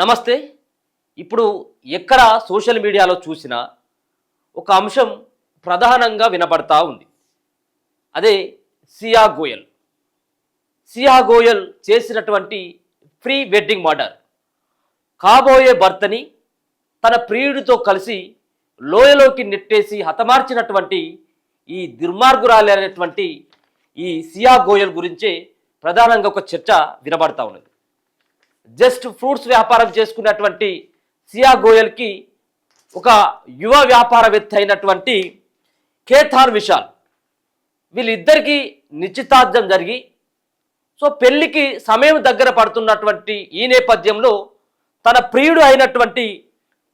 నమస్తే. ఇప్పుడు ఎక్కడ సోషల్ మీడియాలో చూసినా ఒక అంశం ప్రధానంగా వినబడతా ఉంది. అదే సియా గోయల్. సియా గోయల్ చేసినటువంటి ప్రీ వెడ్డింగ్ మర్డర్. కాబోయే భర్తని తన ప్రియుడితో కలిసి లోయలోకి నెట్టేసి హతమార్చినటువంటి ఈ దుర్మార్గురాలైనటువంటి ఈ సియా గోయల్ గురించే ప్రధానంగా ఒక చర్చ వినబడతా ఉన్నది. జస్ట్ ఫ్రూట్స్ వ్యాపారం చేసుకున్నటువంటి సియా గోయల్కి ఒక యువ వ్యాపారవేత్త అయినటువంటి కేథాన్ విశాల్, వీళ్ళిద్దరికీ నిశ్చితార్థం జరిగి పెళ్లికి సమయం దగ్గర పడుతున్నటువంటి ఈ నేపథ్యంలో తన ప్రియుడు అయినటువంటి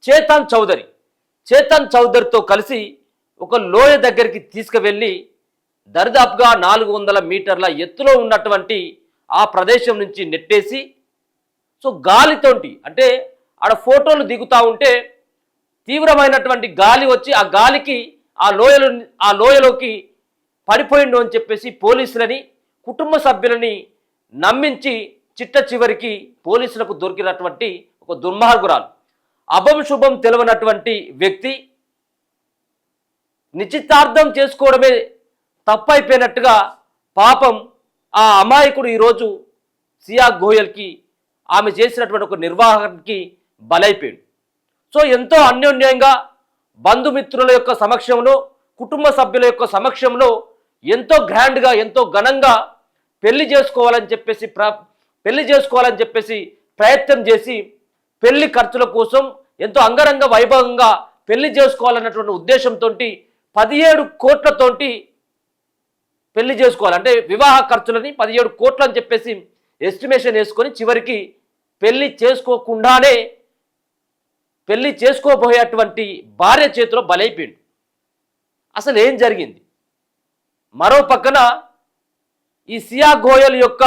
చేతన్ చౌదరితో కలిసి ఒక లోయ దగ్గరికి తీసుకువెళ్ళి దరిదాపుగా 400 మీటర్ల ఎత్తులో ఉన్నటువంటి ఆ ప్రదేశం నుంచి నెట్టేసి గాలితోటి, అంటే ఆడ ఫోటోలు దిగుతూ ఉంటే తీవ్రమైనటువంటి గాలి వచ్చి ఆ గాలికి ఆ లోయలోకి పడిపోయిండు అని చెప్పేసి పోలీసులని, కుటుంబ సభ్యులని నమ్మించి చిట్ట చివరికి పోలీసులకు దొరికినటువంటి ఒక దుర్మార్గురాలు, అభం శుభం తెలియనటువంటి వ్యక్తి నిశ్చితార్థం చేసుకోవడమే తప్పైపోయినట్టుగా పాపం ఆ అమాయకుడు ఈరోజు సియా గోయల్కి ఆమె చేసినటువంటి ఒక నిర్వాహకుడికి బలైపోయాడు. ఎంతో అన్యోన్యంగా బంధుమిత్రుల యొక్క సమక్షంలో, కుటుంబ సభ్యుల యొక్క సమక్షంలో ఎంతో గ్రాండ్గా, ఎంతో ఘనంగా పెళ్లి చేసుకోవాలని చెప్పేసి ప్రయత్నం చేసి పెళ్లి ఖర్చుల కోసం ఎంతో అంగరంగ వైభవంగా పెళ్లి చేసుకోవాలన్నటువంటి ఉద్దేశంతో 17 కోట్లతోటి పెళ్లి చేసుకోవాలి, అంటే వివాహ ఖర్చులని 17 కోట్లు అని చెప్పేసి ఎస్టిమేషన్ వేసుకొని చివరికి పెళ్లి చేసుకోకుండానే పెళ్లి చేసుకోబోయేటువంటి భార్య చేతిలో బలైపోయింది. అసలు ఏం జరిగింది? మరో పక్కన ఈ సియా గోయల్ యొక్క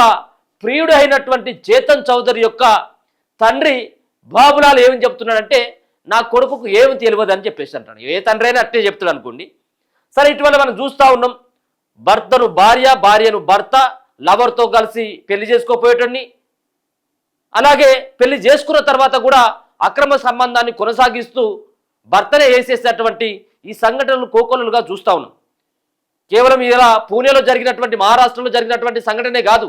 ప్రియుడు అయినటువంటి చేతన్ చౌదరి యొక్క తండ్రి బాబులాల్ ఏమని చెప్తున్నాడంటే, నా కొడుకుకు ఏమి తెలియదు అని చెప్పేసి అంటాడు. ఏ తండ్రి అయినా అట్టే చెప్తాడు అనుకోండి. సరే, ఇటీవల మనం చూస్తూ ఉన్నాం, భర్తను భార్య, భార్యను భర్త లవర్తో కలిసి పెళ్లి చేసుకోపోయేటోడిని, అలాగే పెళ్లి చేసుకున్న తర్వాత కూడా అక్రమ సంబంధాన్ని కొనసాగిస్తూ భర్తనే వేసేసేటువంటి ఈ సంఘటనలు కోకొల్లలుగా చూస్తూ ఉన్నాం. కేవలం ఇలా పూణేలో జరిగినటువంటి, మహారాష్ట్రలో జరిగినటువంటి సంఘటనే కాదు,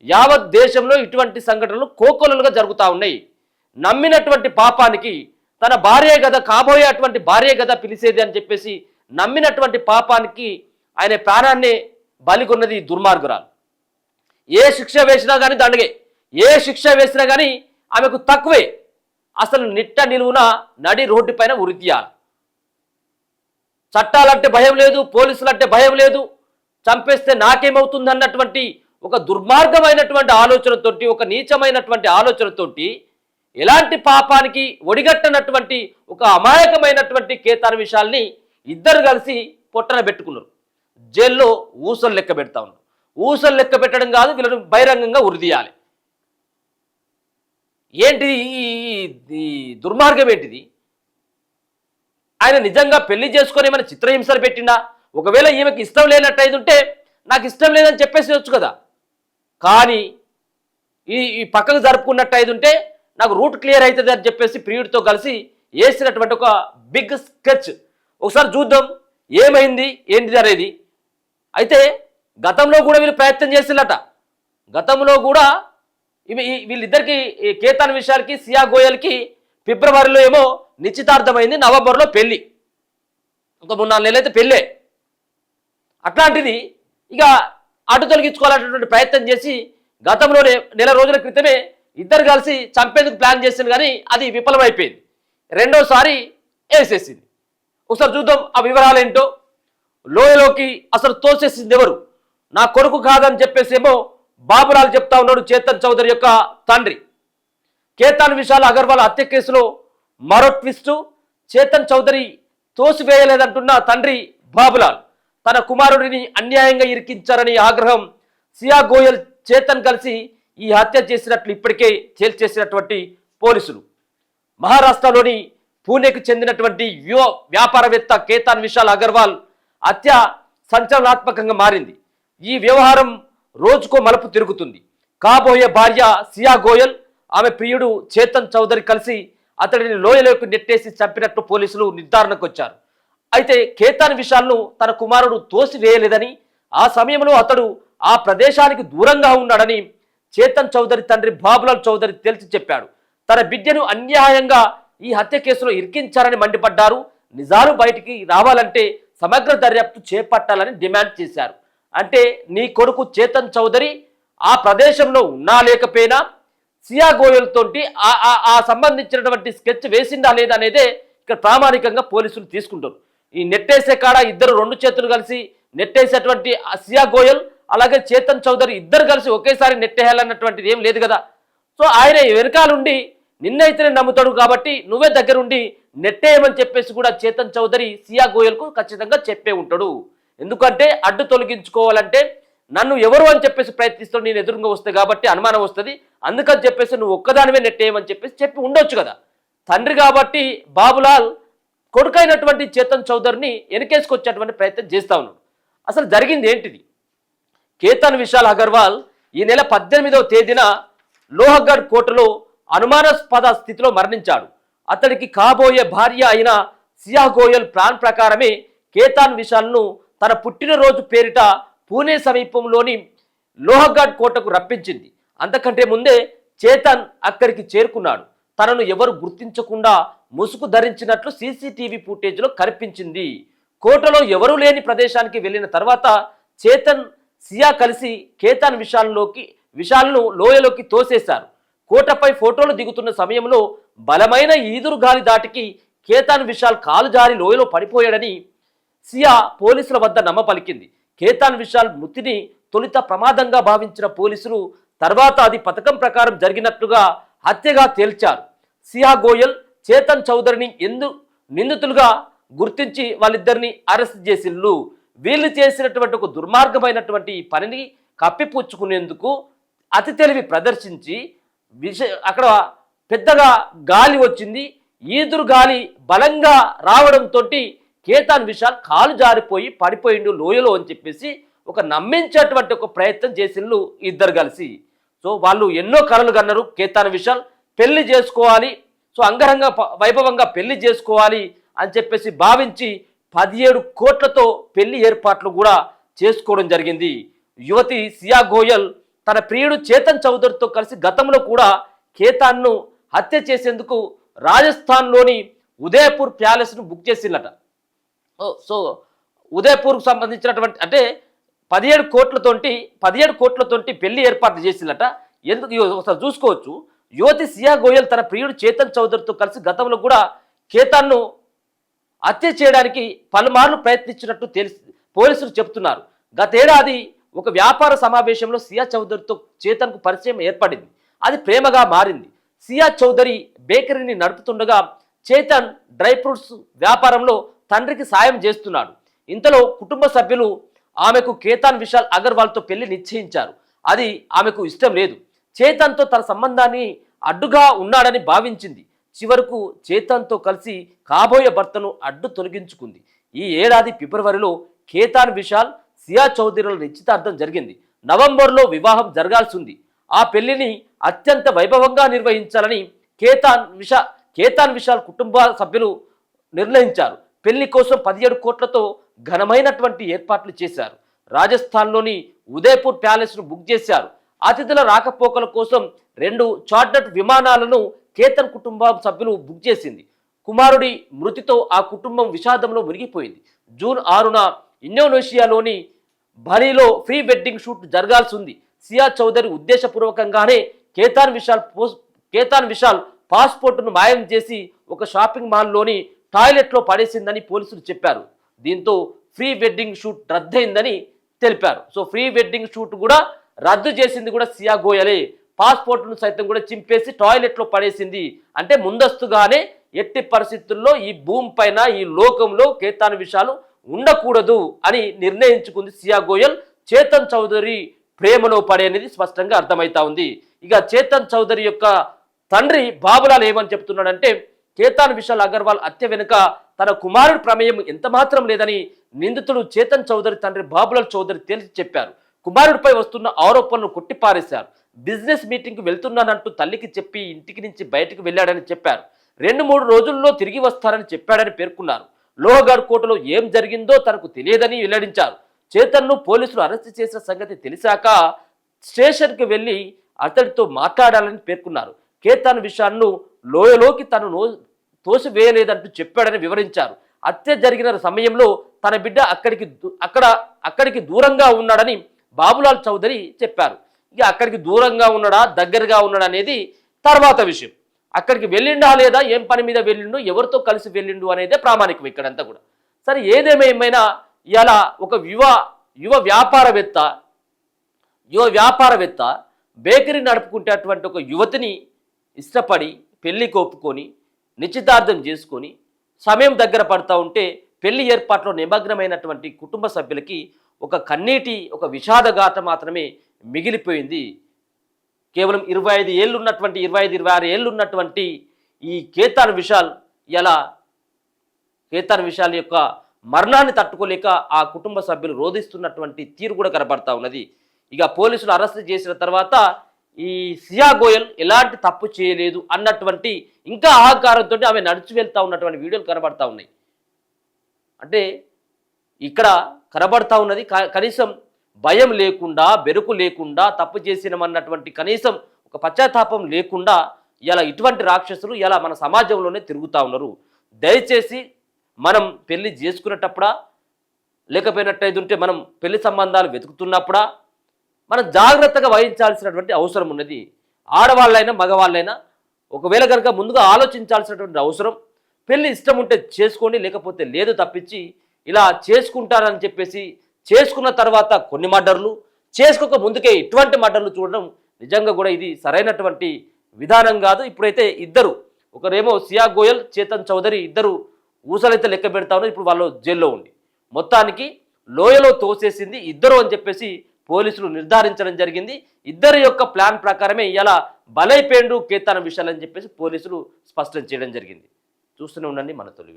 యావత్ దేశంలో ఇటువంటి సంఘటనలు కోకొల్లలుగా జరుగుతూ ఉన్నాయి. నమ్మినటువంటి పాపానికి తన భార్యే కదా, కాబోయే అటువంటి భార్యే కదా పిలిచేది అని చెప్పేసి నమ్మినటువంటి పాపానికి ఆయన ప్రాణాన్ని బలికొన్నది దుర్మార్గురాలు. ఏ శిక్ష వేసినా కానీ దండగే, ఏ శిక్ష వేసినా కానీ ఆమెకు తక్కువే. అసలు నిట్ట నిలువున నడి రోడ్డు పైన ఉరి తీయాలి. చట్టాలంటే భయం లేదు, పోలీసులంటే భయం లేదు, చంపేస్తే నాకేమవుతుంది అన్నటువంటి ఒక దుర్మార్గమైనటువంటి ఆలోచనతోటి, ఒక నీచమైనటువంటి ఆలోచనతోటి ఎలాంటి పాపానికి ఒడిగట్టనటువంటి ఒక అమాయకమైనటువంటి కేతాన్ విశాల్ని ఇద్దరు కలిసి పొట్టన పెట్టుకున్నారు. జైల్లో ఊసలు లెక్క పెడతా ఉన్నారు. ఊసలు లెక్క పెట్టడం కాదు, వీళ్ళని బహిరంగంగా ఉరిదీయాలి. ఏంటిది ఈ దుర్మార్గం? ఏంటిది? ఆయన నిజంగా పెళ్లి చేసుకొని ఏమైనా చిత్రహింసలు పెట్టిండా? ఒకవేళ ఈమెకి ఇష్టం లేనట్టయితే ఉంటే నాకు ఇష్టం లేదని చెప్పేసి కదా. కానీ ఈ పక్కకు జరుపుకున్నట్టయితే ఉంటే నాకు రూట్ క్లియర్ అవుతుంది అని చెప్పేసి ప్రియుడితో కలిసి వేసినటువంటి ఒక బిగ్ స్కెచ్. ఒకసారి చూద్దాం ఏమైంది ఏంటిది అనేది. అయితే గతంలో కూడా వీళ్ళు ప్రయత్నం చేసినట. గతంలో కూడా వీళ్ళిద్దరికి, కేతాన్ విశాల్కి, సియా గోయల్కి ఫిబ్రవరిలో ఏమో నిశ్చితార్థమైంది, నవంబర్లో పెళ్ళి, ఒక 3-4 నెలలు అయితే పెళ్ళే. అట్లాంటిది ఇక అటు తొలగించుకోవాలనేటువంటి ప్రయత్నం చేసి గతంలోనే నెల రోజుల క్రితమే ఇద్దరు కలిసి చంపేందుకు ప్లాన్ చేసింది, కానీ అది విఫలమైపోయింది. రెండోసారి వేసేసింది. ఒకసారి చూద్దాం ఆ వివరాలు ఏంటో. లోయలోకి అసలు తోసేసింది ఎవరు? నా కొడుకు కాదని చెప్పేసేమో బాబులాల్ చెప్తా ఉన్నాడు, చేతన్ చౌదరి యొక్క తండ్రి. కేతాన్ విశాల్ అగర్వాల్ హత్య కేసులో మరో ట్విస్టు. చేతన్ చౌదరి తోసివేయలేదంటున్న తండ్రి బాబులాల్. తన కుమారుడిని అన్యాయంగా ఇరికించారని ఆగ్రహం. సియా గోయల్, చేతన్ కలిసి ఈ హత్య చేసినట్లు ఇప్పటికే తేల్చేసినటువంటి పోలీసులు. మహారాష్ట్రలోని పూణేకు చెందినటువంటి యువ వ్యాపారవేత్త కేతాన్ విశాల్ అగర్వాల్ హత్య సంచలనాత్మకంగా మారింది. ఈ వ్యవహారం రోజుకో మలుపు తిరుగుతుంది. కాబోయే భార్య సియా గోయల్, ఆమె ప్రియుడు చేతన్ చౌదరి కలిసి అతడిని లోయలోకి నెట్టేసి చంపినట్టు పోలీసులు నిర్ధారణకు వచ్చారు. అయితే కేతాన్ విశాల్ను తన కుమారుడు తోసివేయలేదని, ఆ సమయంలో అతడు ఆ ప్రదేశానికి దూరంగా ఉన్నాడని చేతన్ చౌదరి తండ్రి బాబులాల్ చౌదరి తేల్చి చెప్పాడు. తన బిడ్డను అన్యాయంగా ఈ హత్య కేసులో ఇరికించారని మండిపడ్డారు. నిజాలు బయటికి రావాలంటే సమగ్ర దర్యాప్తు చేపట్టాలని డిమాండ్ చేశారు. అంటే నీ కొడుకు చేతన్ చౌదరి ఆ ప్రదేశంలో ఉన్నా లేకపోయినా సియా గోయల్ తోటి ఆ సంబంధించినటువంటి స్కెచ్ వేసిందా లేదా అనేదే ఇక్కడ ప్రామాణికంగా పోలీసులు తీసుకుంటారు. ఈ నెట్టేసే కాడ ఇద్దరు రెండు చేతులు కలిసి నెట్టేసేటువంటి సియా గోయల్ అలాగే చేతన్ చౌదరి ఇద్దరు కలిసి ఒకేసారి నెట్టేయాలన్నటువంటిది ఏం లేదు కదా. సో ఆయన వెనకాలండి నిన్నైతేనే నమ్ముతాడు కాబట్టి నువ్వే దగ్గరుండి నెట్టేయమని చెప్పేసి కూడా చేతన్ చౌదరి సియా గోయల్కు ఖచ్చితంగా చెప్పే ఉంటాడు. ఎందుకంటే అడ్డు తొలగించుకోవాలంటే నన్ను ఎవరు అని చెప్పేసి ప్రయత్నిస్తాడు, నేను ఎదురుగా వస్తే కాబట్టి అనుమానం వస్తుంది, అందుకని చెప్పేసి నువ్వు ఒక్కదానివే నెట్టేయమని చెప్పేసి చెప్పి ఉండొచ్చు కదా. తండ్రి కాబట్టి బాబులాల్ కొడుకైనటువంటి చేతన్ చౌదరిని వెనకేసుకొచ్చేటువంటి ప్రయత్నం చేస్తా ఉన్నాడు. అసలు జరిగింది ఏంటిది? కేతన్ విశాల్ అగర్వాల్ ఈ నెల 18వ తేదీన లోహగఢ్ కోటలో అనుమానాస్పద స్థితిలో మరణించాడు. అతడికి కాబోయే భార్య అయిన సియా గోయల్ ప్లాన్ ప్రకారమే కేతాన్ విశాల్ను తన పుట్టినరోజు పేరిట పూణే సమీపంలోని లోహగఢ్ కోటకు రప్పించింది. అంతకంటే ముందే చేతన్ అక్కడికి చేరుకున్నాడు. తనను ఎవరు గుర్తించకుండా ముసుగు ధరించినట్లు సీసీటీవీ ఫుటేజ్లో కనిపించింది. కోటలో ఎవరూ లేని ప్రదేశానికి వెళ్ళిన తర్వాత చేతన్ సియా కలిసి కేతాన్ విశాల్ను లోయలోకి తోసేశారు. కోటపై ఫోటోలు దిగుతున్న సమయంలో బలమైన ఈదురు గాలి దాటికి కేతాన్ విశాల్ కాలు జారి లోయలో పడిపోయాడని సియా పోలీసుల వద్ద నమ్మపలికింది. కేతాన్ విశాల్ మృతిని తొలుత ప్రమాదంగా భావించిన పోలీసులు తర్వాత అది పథకం ప్రకారం జరిగినట్లుగా హత్యగా తేల్చారు. సియా గోయల్ చేతన్ చౌదరిని నిందితులుగా గుర్తించి వాళ్ళిద్దరిని అరెస్ట్ చేసిళ్ళు. వీళ్ళు చేసినటువంటి ఒక దుర్మార్గమైనటువంటి ఈ పనిని కప్పిపుచ్చుకునేందుకు అతి తెలివి ప్రదర్శించి అక్కడ పెద్దగా గాలి వచ్చింది. ఈదురు గాలి బలంగా రావడంతో కేతాన్ విశాల్ కాలు జారిపోయి పడిపోయిండు లోయలో అని చెప్పేసి ఒక నమ్మించేటువంటి ఒక ప్రయత్నం చేసిండ్రు ఇద్దరు కలిసి. సో వాళ్ళు ఎన్నో కలలు కన్నారు. కేతాన్ విశాల్ పెళ్లి చేసుకోవాలి, సో అంగరంగ వైభవంగా పెళ్లి చేసుకోవాలి అని చెప్పేసి భావించి 17 కోట్లతో పెళ్లి ఏర్పాట్లు కూడా చేసుకోవడం జరిగింది. యువతి సియా గోయల్ తన ప్రియుడు చేతన్ చౌదరితో కలిసి గతంలో కూడా కేతాన్ను హత్య చేసేందుకు రాజస్థాన్లోని ఉదయపూర్ ప్యాలెస్ను బుక్ చేసిందట. సో ఉదయపూర్కు సంబంధించినటువంటి అంటే 17 కోట్లతోటి పెళ్లి ఏర్పాటు చేసిందట. ఎందుకు ఒకసారి చూసుకోవచ్చు. యువతి సియా గోయల్ తన ప్రియుడు చేతన్ చౌదరితో కలిసి గతంలో కూడా కేతాన్ను హత్య చేయడానికి పలుమార్లు ప్రయత్నించినట్టు పోలీసులు చెబుతున్నారు. గతేడాది ఒక వ్యాపార సమావేశంలో సియా చౌదరితో చేతన్కు పరిచయం ఏర్పడింది. అది ప్రేమగా మారింది. సియా చౌదరి బేకరీని నడుపుతుండగా చేతన్ డ్రై ఫ్రూట్స్ వ్యాపారంలో తండ్రికి సాయం చేస్తున్నాడు. ఇంతలో కుటుంబ సభ్యులు ఆమెకు కేతాన్ విశాల్ అగర్వాల్తో పెళ్లి నిశ్చయించారు. అది ఆమెకు ఇష్టం లేదు. చేతన్తో తన సంబంధాన్ని అడ్డుగా ఉన్నాడని భావించింది. చివరకు చేతన్తో కలిసి కాబోయే భర్తను అడ్డు తొలగించుకుంది. ఈ ఏడాది ఫిబ్రవరిలో కేతాన్ విశాల్ సియా చౌదరిల నిశ్చితార్థం జరిగింది. నవంబర్లో వివాహం జరగాల్సి ఉంది. ఆ పెళ్లిని అత్యంత వైభవంగా నిర్వహించాలని కేతాన్ విశాల్ కుటుంబ సభ్యులు నిర్ణయించారు. పెళ్లి కోసం 17 కోట్లతో ఘనమైనటువంటి ఏర్పాట్లు చేశారు. రాజస్థాన్లోని ఉదయపూర్ ప్యాలెస్ను బుక్ చేశారు. అతిథుల రాకపోకల కోసం 2 చార్టర్డ్ విమానాలను కేతన్ కుటుంబ సభ్యులు బుక్ చేసింది. కుమారుడి మృతితో ఆ కుటుంబం విషాదంలో మునిగిపోయింది. జూన్ 6న ఇండోనేషియాలోని బలీలో ప్రీ వెడ్డింగ్ షూట్ జరగాల్సి ఉంది. సియా చౌదరి ఉద్దేశపూర్వకంగానే కేతాన్ విశాల్ పాస్పోర్టును మాయం చేసి ఒక షాపింగ్ మాల్లోని టాయిలెట్లో పడేసిందని పోలీసులు చెప్పారు. దీంతో ప్రీ వెడ్డింగ్ షూట్ రద్దయిందని తెలిపారు. సో ప్రీ వెడ్డింగ్ షూట్ కూడా రద్దు చేసింది కూడా సియా గోయలే. పాస్పోర్ట్ను సైతం కూడా చింపేసి టాయిలెట్లో పడేసింది. అంటే ముందస్తుగానే ఎట్టి పరిస్థితుల్లో ఈ భూమి పైన ఈ లోకంలో కేతాన్ విశాల్ ఉండకూడదు అని నిర్ణయించుకుంది సియా గోయల్. చేతన్ చౌదరి ప్రేమలో పడే అనేది స్పష్టంగా అర్థమవుతా ఉంది. ఇక చేతన్ చౌదరి యొక్క తండ్రి బాబులాల్ ఏమని చెప్తున్నాడంటే కేతాన్ విశాల్ అగర్వాల్ హత్య వెనుక తన కుమారుడి ప్రమేయం ఎంత మాత్రం లేదని నిందితుడు చేతన్ చౌదరి తండ్రి బాబులాల్ చౌదరి తేల్చి చెప్పారు. కుమారుడిపై వస్తున్న ఆరోపణలను కొట్టిపారేశారు. బిజినెస్ మీటింగ్కి వెళ్తున్నానంటూ తల్లికి చెప్పి ఇంటికి నుంచి బయటకు వెళ్ళాడని చెప్పారు. 2-3 రోజుల్లో తిరిగి వస్తారని చెప్పాడని పేర్కొన్నారు. లోహగఢ్ కోటలో ఏం జరిగిందో తనకు తెలియదని వెల్లడించారు. చేతన్ను పోలీసులు అరెస్ట్ చేసిన సంగతి తెలిసాక స్టేషన్కి వెళ్లి అతడితో మాట్లాడాలని పేర్కొన్నారు. కేతన్ విషయాన్ని లోయలోకి తను తోసివేయలేదంటూ చెప్పాడని వివరించారు. హత్య జరిగిన సమయంలో తన బిడ్డ అక్కడికి దూరంగా ఉన్నాడని బాబులాల్ చౌదరి చెప్పారు. ఇక అక్కడికి దూరంగా ఉన్నాడా దగ్గరగా ఉన్నాడా అనేది తర్వాత విషయం. అక్కడికి వెళ్ళిండా లేదా, ఏం పని మీద వెళ్ళిండు, ఎవరితో కలిసి వెళ్ళిండు అనేదే ప్రామాణికం ఇక్కడంతా కూడా. సరే, ఏదేమైనా ఇలా ఒక యువ వ్యాపారవేత్త బేకరీ నడుపుకుంటేటువంటి ఒక యువతిని ఇష్టపడి పెళ్లి కోపుకొని నిశ్చితార్థం చేసుకొని సమయం దగ్గర పడతా ఉంటే పెళ్లి ఏర్పాట్లో నిమగ్నమైనటువంటి కుటుంబ సభ్యులకి ఒక విషాదగాథ మాత్రమే మిగిలిపోయింది. కేవలం 25-26 ఏళ్ళు ఉన్నటువంటి ఈ కేతన్ విశాల్ యొక్క మరణాన్ని తట్టుకోలేక ఆ కుటుంబ సభ్యులు రోధిస్తున్నటువంటి తీరు కూడా కనబడతా ఉన్నది. ఇక పోలీసులు అరెస్ట్ చేసిన తర్వాత ఈ సియా గోయల్ ఎలాంటి తప్పు చేయలేదు అన్నటువంటి ఇంకా అహంకారంతో ఆమె నడిచి వెళ్తా ఉన్నటువంటి వీడియోలు కనబడతా ఉన్నాయి. అంటే ఇక్కడ కనబడతా ఉన్నది కనీసం భయం లేకుండా, బెరుకు లేకుండా, తప్పు చేసినమన్నటువంటి కనీసం ఒక పశ్చాత్తాపం లేకుండా ఇలా ఇటువంటి రాక్షసులు ఇలా మన సమాజంలోనే తిరుగుతూ ఉన్నారు. దయచేసి మనం పెళ్లి చేసుకునేటప్పుడా, లేకపోయినట్టయితే మనం పెళ్లి సంబంధాలు వెతుకుతున్నప్పుడా మనం జాగ్రత్తగా వహించాల్సినటువంటి అవసరం ఉన్నది. ఆడవాళ్ళైనా మగవాళ్ళైనా ఒకవేళ కనుక ముందుగా ఆలోచించాల్సినటువంటి అవసరం. పెళ్లి ఇష్టం ఉంటే చేసుకోండి, లేకపోతే లేదు తప్పించి ఇలా చేసుకుంటారని చెప్పేసి చేసుకున్న తర్వాత కొన్ని మర్డర్లు, చేసుకోక ముందుకే ఇటువంటి మర్డర్లు చూడడం నిజంగా కూడా ఇది సరైనటువంటి విధానం కాదు. ఇప్పుడైతే ఒకరేమో సియా గోయల్, చేతన్ చౌదరి ఇద్దరు ఊసలైతే లెక్క పెడతా ఉన్నారు. ఇప్పుడు వాళ్ళు జైల్లో ఉండి మొత్తానికి లోయలో తోసేసింది ఇద్దరు అని చెప్పేసి పోలీసులు నిర్ధారించడం జరిగింది. ఇద్దరి యొక్క ప్లాన్ ప్రకారమే ఇలా బలైపోయిండు కేతన్ విశాల్ అని చెప్పేసి పోలీసులు స్పష్టం చేయడం జరిగింది. చూస్తూనే ఉండండి మన తొలి.